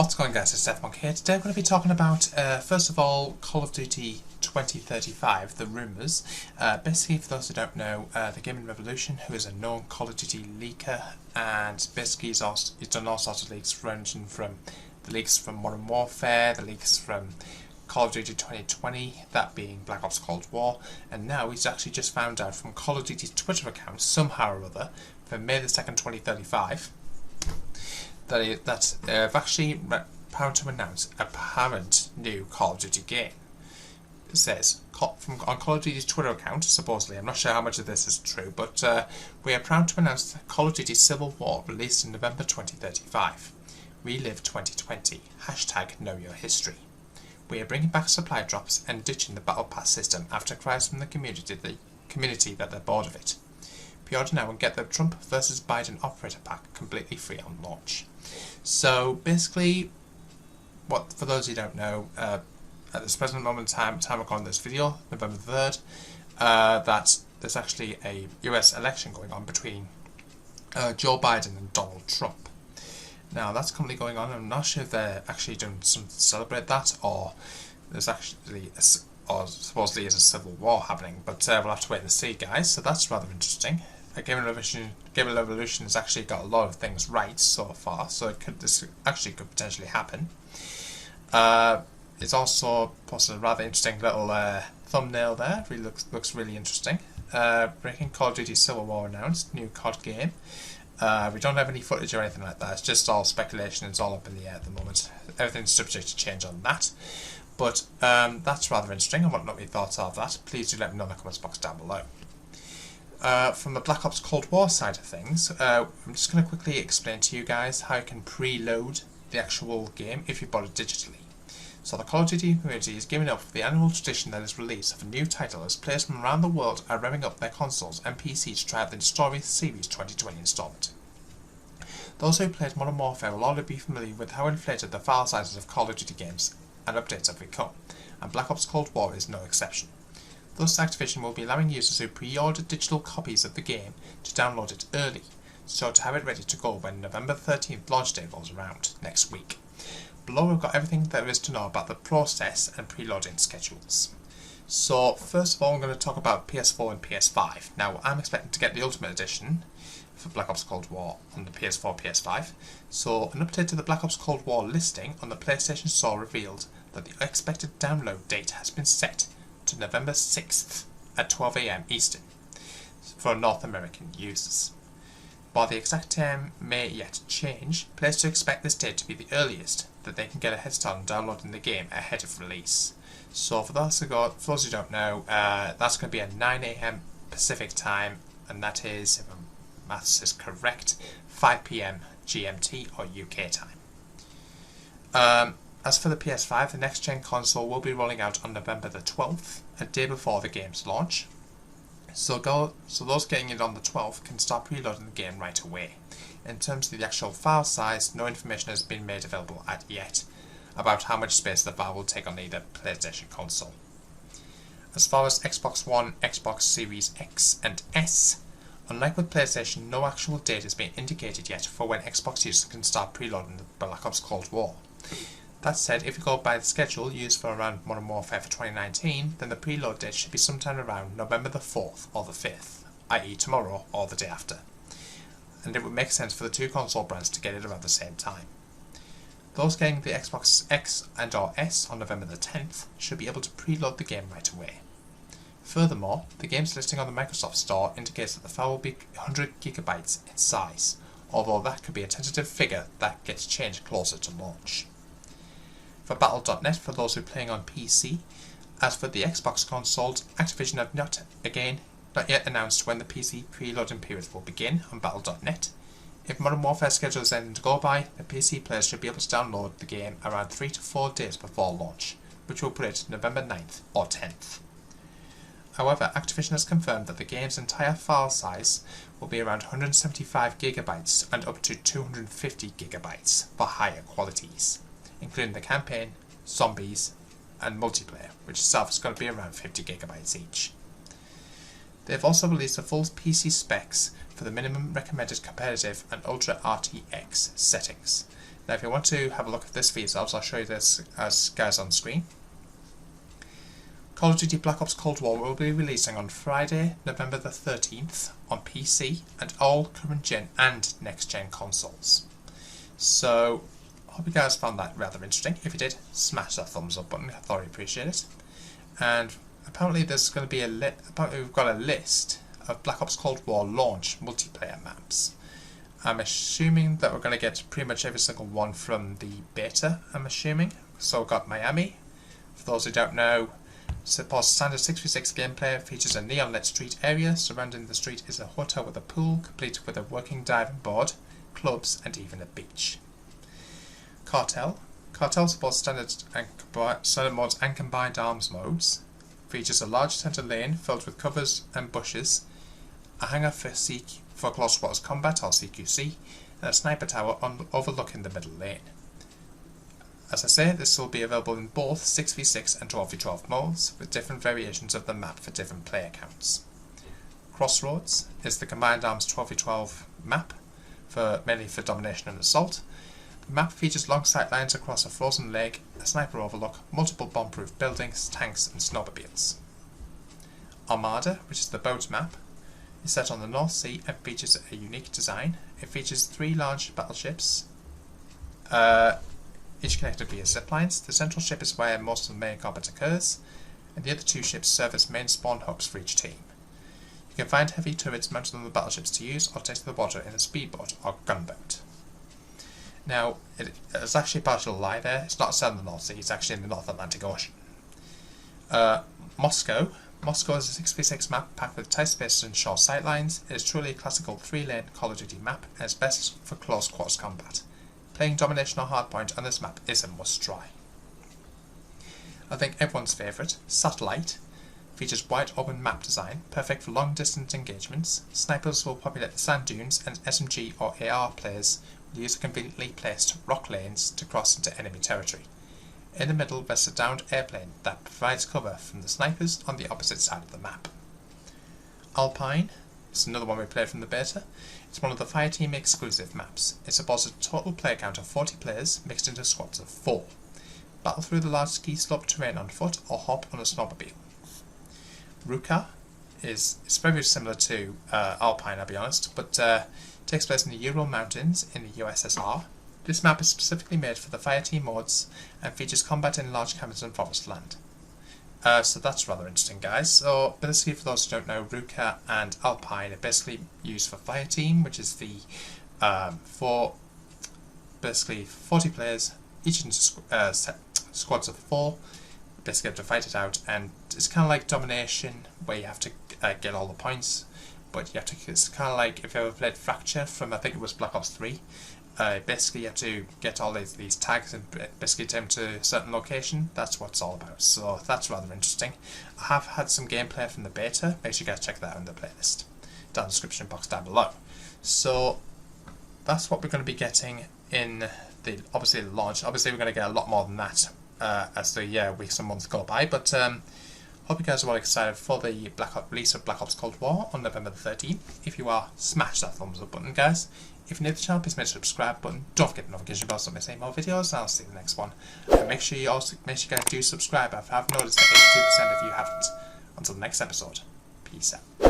What's going on, guys? It's Bocw here. Today we're going to be talking about, first of all, Call of Duty 2035, the rumours. Basically, for those who don't know, the Gaming Revolution, who is a known Call of Duty leaker, and basically he's done all sorts of leaks, ranging from the leaks from Modern Warfare, the leaks from Call of Duty 2020, that being Black Ops Cold War, and now he's actually just found out from Call of Duty's Twitter account, somehow or other, for May the 2nd, 2035, that they've actually proud to announce a apparent new Call of Duty game. It says, on Call of Duty's Twitter account, supposedly, I'm not sure how much of this is true, but we are proud to announce that Call of Duty Civil War, released in November 2035. Relive 2020, #Know Your History. We are bringing back supply drops and ditching the Battle Pass system after cries from the community that they're bored of it. Pre-order now and get the Trump versus Biden Operator Pack completely free on launch. So basically, for those who don't know, at this present moment in time recording this video, November 3rd, that there's actually a US election going on between Joe Biden and Donald Trump. Now that's currently going on. I'm not sure if they're actually doing something to celebrate that, or there's actually or supposedly is a civil war happening, but we'll have to wait and see, guys. So that's rather interesting. Gaming Revolution has actually got a lot of things right so far, so this actually could potentially happen. It's also posted a rather interesting little thumbnail there. Really looks really interesting. Breaking Call of Duty Civil War announced, new COD game. We don't have any footage or anything like that. It's just all speculation. It's all up in the air at the moment. Everything's subject to change on that. But that's rather interesting. I want to know what your thoughts are of that. Please do let me know in the comments box down below. From the Black Ops Cold War side of things, I'm just going to quickly explain to you guys how you can preload the actual game if you bought it digitally. So the Call of Duty community is giving up for the annual tradition that is release of a new title as players from around the world are revving up their consoles and PCs to try out the Story Series 2020 installment. Those who played Modern Warfare will already be familiar with how inflated the file sizes of Call of Duty games and updates have become, and Black Ops Cold War is no exception. Thus, Activision will be allowing users who pre-ordered digital copies of the game to download it early, so to have it ready to go when November 13th launch day rolls around next week. Below we've got everything there is to know about the process and preloading schedules. So first of all, I'm going to talk about Ps4 and Ps5. Now I'm expecting to get the Ultimate Edition for Black Ops Cold War on the Ps4, Ps5. So an update to the Black Ops Cold War listing on the PlayStation Store revealed that the expected download date has been set to November 6th at 12 AM Eastern for North American users. While the exact time may yet change, players to expect this date to be the earliest that they can get a head start on downloading the game ahead of release. So for those who don't know, that's going to be at 9 AM Pacific time, and that is, if my maths is correct, 5 PM GMT or UK time. As for the PS5, the next-gen console will be rolling out on November the 12th, a day before the game's launch. So those getting it on the 12th can start preloading the game right away. In terms of the actual file size, no information has been made available yet about how much space the file will take on either PlayStation console. As far as Xbox One, Xbox Series X and S, unlike with PlayStation, no actual date has been indicated yet for when Xbox users can start preloading the Black Ops Cold War. That said, if you go by the schedule used for around Modern Warfare for 2019, then the preload date should be sometime around November the 4th or the 5th, i.e. tomorrow or the day after. And it would make sense for the two console brands to get it around the same time. Those getting the Xbox X and or S on November the 10th should be able to preload the game right away. Furthermore, the game's listing on the Microsoft Store indicates that the file will be 100 GB in size, although that could be a tentative figure that gets changed closer to launch. For Battle.net, for those who are playing on PC, as for the Xbox consoles, Activision have not yet announced when the PC preloading period will begin on Battle.net. If Modern Warfare schedule is anything to go by, the PC players should be able to download the game around 3 to 4 days before launch, which will put it November 9th or 10th. However, Activision has confirmed that the game's entire file size will be around 175 GB and up to 250 GB for higher qualities, including the campaign, zombies, and multiplayer, which itself is going to be around 50 GB each. They have also released the full PC specs for the minimum recommended competitive and Ultra RTX settings. Now if you want to have a look at this for yourselves, I'll show you this as guys on screen. Call of Duty Black Ops Cold War will be releasing on Friday, November the 13th on PC and all current gen and next gen consoles. So, I hope you guys found that rather interesting. If you did, smash that thumbs up button, I thought I'd appreciate it. And apparently there's going to be we've got a list of Black Ops Cold War launch multiplayer maps. I'm assuming that we're going to get pretty much every single one from the beta, I'm assuming. So we've got Miami. For those who don't know, supports standard 6v6 gameplay, features a neon-lit street area. Surrounding the street is a hotel with a pool, complete with a working diving board, clubs, and even a beach. Cartel supports standard modes and combined arms modes. Features a large centre lane filled with covers and bushes, a hangar for close quarters combat or CQC, and a sniper tower overlooking the middle lane. As I say, this will be available in both 6v6 and 12v12 modes, with different variations of the map for different player counts. Crossroads is the combined arms 12v12 map, mainly for domination and assault. The map features long sight lines across a frozen lake, a sniper overlook, multiple bomb-proof buildings, tanks and snowmobiles. Armada, which is the boat map, is set on the North Sea and features a unique design. It features 3 large battleships, each connected via ziplines. The central ship is where most of the main combat occurs, and the other 2 ships serve as main spawn hubs for each team. You can find heavy turrets mounted on the battleships to use or take to the water in a speedboat or gunboat. Now, it's actually a partial lie there. It's not set in the North Sea, it's actually in the North Atlantic Ocean. Bocw is a 6v6 map packed with tight spaces and short sightlines. It is truly a classical 3-lane Call of Duty map and is best for close quarters combat. Playing domination or hardpoint on this map is a must-try. I think everyone's favourite, Satellite, features wide open map design, perfect for long distance engagements. Snipers will populate the sand dunes, and SMG or AR players will use conveniently placed rock lanes to cross into enemy territory. In the middle rests a downed airplane that provides cover from the snipers on the opposite side of the map. Alpine is another one we played from the beta. It's one of the Fireteam exclusive maps. It supports a total player count of 40 players mixed into squads of 4. Battle through the large ski slope terrain on foot or hop on a snowmobile. Ruka is very similar to Alpine, I'll be honest, but takes place in the Ural Mountains in the USSR. This map is specifically made for the Fireteam mods and features combat in large cabins and forest land. So that's rather interesting, guys. So basically, for those who don't know, Ruka and Alpine are basically used for Fireteam, which is the 40 players, each in squads of 4. Basically have to fight it out, and it's kind of like domination, where you have to get all the points, but you have to, it's kind of like if you ever played Fracture from, I think it was Black Ops 3, basically you have to get all these tags and basically take them to a certain location. That's what it's all about, so that's rather interesting. I have had some gameplay from the beta, make sure you guys check that out in the playlist, down in the description box down below. So that's what we're going to be getting in the launch. Obviously we're going to get a lot more than that as the weeks and months go by, but hope you guys are all excited for the release of Black Ops Cold War on November the 13th. If you are, smash that thumbs up button, guys. If you're new to the channel, please smash the subscribe button. Don't forget the notification bell so you don't miss any more videos, and I'll see you in the next one. And make sure you guys do subscribe. I've noticed that 82% of you haven't. Until the next episode, peace out.